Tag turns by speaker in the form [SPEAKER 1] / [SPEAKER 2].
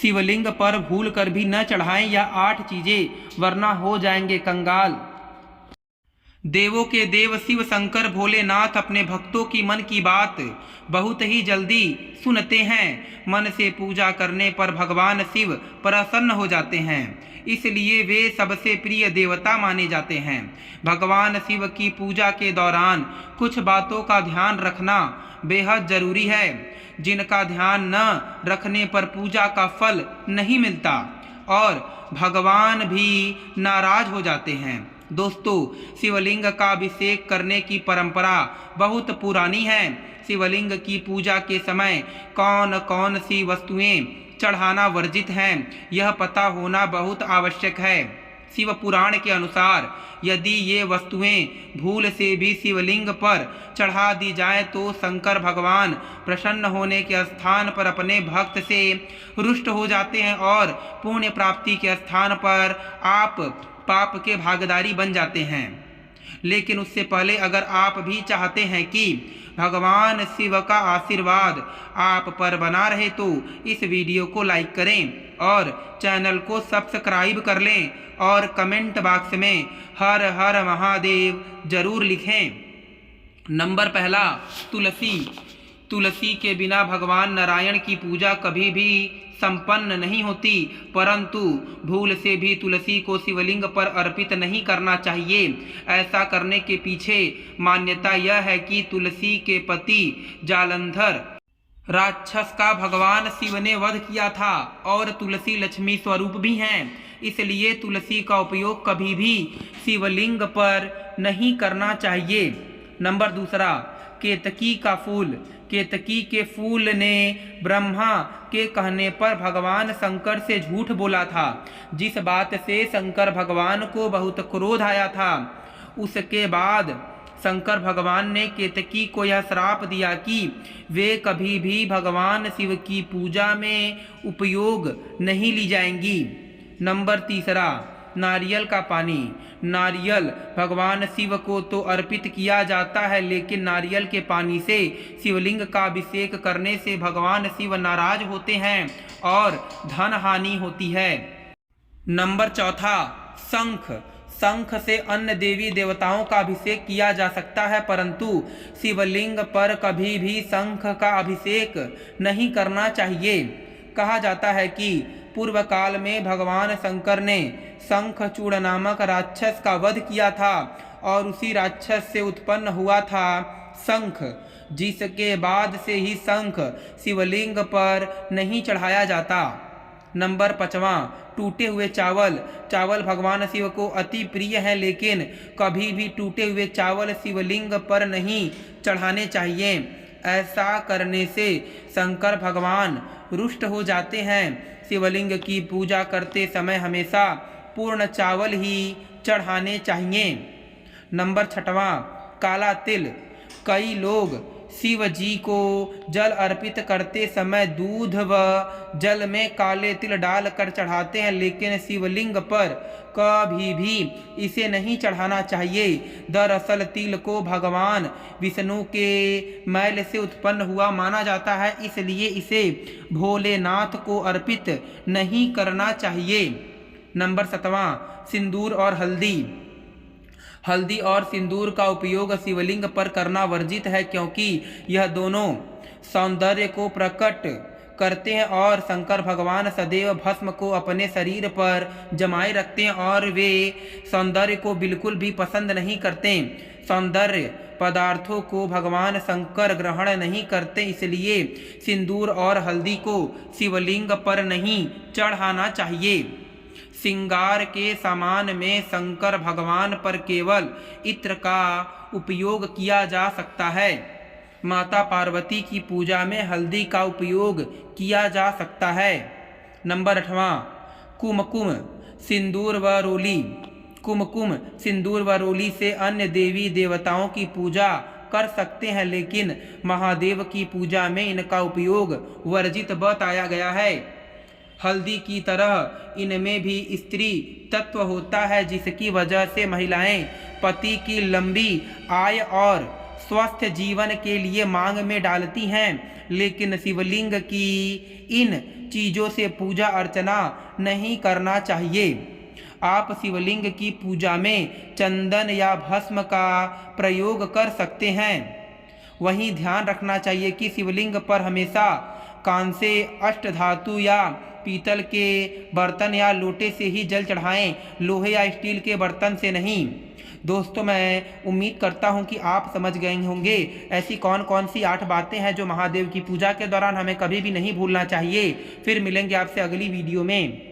[SPEAKER 1] शिवलिंग पर भूल कर भी न चढ़ाएं यह 8 चीजें, वरना हो जाएंगे कंगाल। देवों के देव शिव शंकर भोलेनाथ अपने भक्तों की मन की बात बहुत ही जल्दी सुनते हैं। मन से पूजा करने पर भगवान शिव प्रसन्न हो जाते हैं, इसलिए वे सबसे प्रिय देवता माने जाते हैं। भगवान शिव की पूजा के दौरान कुछ बातों का ध्यान रखना बेहद जरूरी है, जिनका ध्यान न रखने पर पूजा का फल नहीं मिलता और भगवान भी नाराज हो जाते हैं। दोस्तों, शिवलिंग का अभिषेक करने की परंपरा बहुत पुरानी है। शिवलिंग की पूजा के समय कौन कौन सी वस्तुएं चढ़ाना वर्जित हैं, यह पता होना बहुत आवश्यक है। शिव पुराण के अनुसार यदि ये वस्तुएं भूल से भी शिवलिंग पर चढ़ा दी जाए तो शंकर भगवान प्रसन्न होने के स्थान पर अपने भक्त से रुष्ट हो जाते हैं और पुण्य प्राप्ति के स्थान पर आप पाप के भागीदारी बन जाते हैं। लेकिन उससे पहले अगर आप भी चाहते हैं कि भगवान शिव का आशीर्वाद आप पर बना रहे तो इस वीडियो को लाइक करें और चैनल को सब्सक्राइब कर लें और कमेंट बॉक्स में हर हर महादेव जरूर लिखें। नंबर पहला, तुलसी। तुलसी के बिना भगवान नारायण की पूजा कभी भी संपन्न नहीं होती, परंतु भूल से भी तुलसी को शिवलिंग पर अर्पित नहीं करना चाहिए। ऐसा करने के पीछे मान्यता यह है कि तुलसी के पति जालंधर राक्षस का भगवान शिव ने वध किया था और तुलसी लक्ष्मी स्वरूप भी हैं, इसलिए तुलसी का उपयोग कभी भी शिवलिंग पर नहीं करना चाहिए। नंबर दूसरा, केतकी का फूल। केतकी के फूल ने ब्रह्मा के कहने पर भगवान शंकर से झूठ बोला था, जिस बात से शंकर भगवान को बहुत क्रोध आया था। उसके बाद शंकर भगवान ने केतकी को यह श्राप दिया कि वे कभी भी भगवान शिव की पूजा में उपयोग नहीं ली जाएंगी। नंबर तीसरा, नारियल का पानी। नारियल भगवान शिव को तो अर्पित किया जाता है, लेकिन नारियल के पानी से शिवलिंग का अभिषेक करने से भगवान शिव नाराज होते हैं और धन हानि होती है। नंबर चौथा, शंख। शंख से अन्य देवी देवताओं का अभिषेक किया जा सकता है, परंतु शिवलिंग पर कभी भी शंख का अभिषेक नहीं करना चाहिए। कहा जाता है कि पूर्व काल में भगवान शंकर ने शंखचूड़ नामक राक्षस का वध किया था और उसी राक्षस से उत्पन्न हुआ था शंख, जिसके बाद से ही शंख शिवलिंग पर नहीं चढ़ाया जाता। नंबर पांचवा, टूटे हुए चावल। चावल भगवान शिव को अति प्रिय है, लेकिन कभी भी टूटे हुए चावल शिवलिंग पर नहीं चढ़ाने चाहिए। ऐसा करने से शंकर भगवान रुष्ट हो जाते हैं। शिवलिंग की पूजा करते समय हमेशा पूर्ण चावल ही चढ़ाने चाहिए। नंबर छठवां, काला तिल। कई लोग शिव जी को जल अर्पित करते समय दूध व जल में काले तिल डालकर चढ़ाते हैं, लेकिन शिवलिंग पर कभी भी इसे नहीं चढ़ाना चाहिए। दरअसल तिल को भगवान विष्णु के मैल से उत्पन्न हुआ माना जाता है, इसलिए इसे भोलेनाथ को अर्पित नहीं करना चाहिए। नंबर 7वां, सिंदूर और हल्दी। हल्दी और सिंदूर का उपयोग शिवलिंग पर करना वर्जित है, क्योंकि यह दोनों सौंदर्य को प्रकट करते हैं और शंकर भगवान सदैव भस्म को अपने शरीर पर जमाए रखते हैं और वे सौंदर्य को बिल्कुल भी पसंद नहीं करते। सौंदर्य पदार्थों को भगवान शंकर ग्रहण नहीं करते, इसलिए सिंदूर और हल्दी को शिवलिंग पर नहीं चढ़ाना चाहिए। श्रृंगार के सामान में शंकर भगवान पर केवल इत्र का उपयोग किया जा सकता है। माता पार्वती की पूजा में हल्दी का उपयोग किया जा सकता है। नंबर 8वां, कुमकुम, सिंदूर व रोली। कुमकुम, सिंदूर व रोली से अन्य देवी देवताओं की पूजा कर सकते हैं, लेकिन महादेव की पूजा में इनका उपयोग वर्जित बताया गया है। हल्दी की तरह इनमें भी स्त्री तत्व होता है, जिसकी वजह से महिलाएं पति की लंबी आय और स्वस्थ जीवन के लिए मांग में डालती हैं, लेकिन शिवलिंग की इन चीज़ों से पूजा अर्चना नहीं करना चाहिए। आप शिवलिंग की पूजा में चंदन या भस्म का प्रयोग कर सकते हैं। वहीं ध्यान रखना चाहिए कि शिवलिंग पर हमेशा कांसे, अष्टधातु या पीतल के बर्तन या लोटे से ही जल चढ़ाएं, लोहे या स्टील के बर्तन से नहीं। दोस्तों, मैं उम्मीद करता हूं कि आप समझ गए होंगे ऐसी कौन कौन सी 8 बातें हैं जो महादेव की पूजा के दौरान हमें कभी भी नहीं भूलना चाहिए। फिर मिलेंगे आपसे अगली वीडियो में।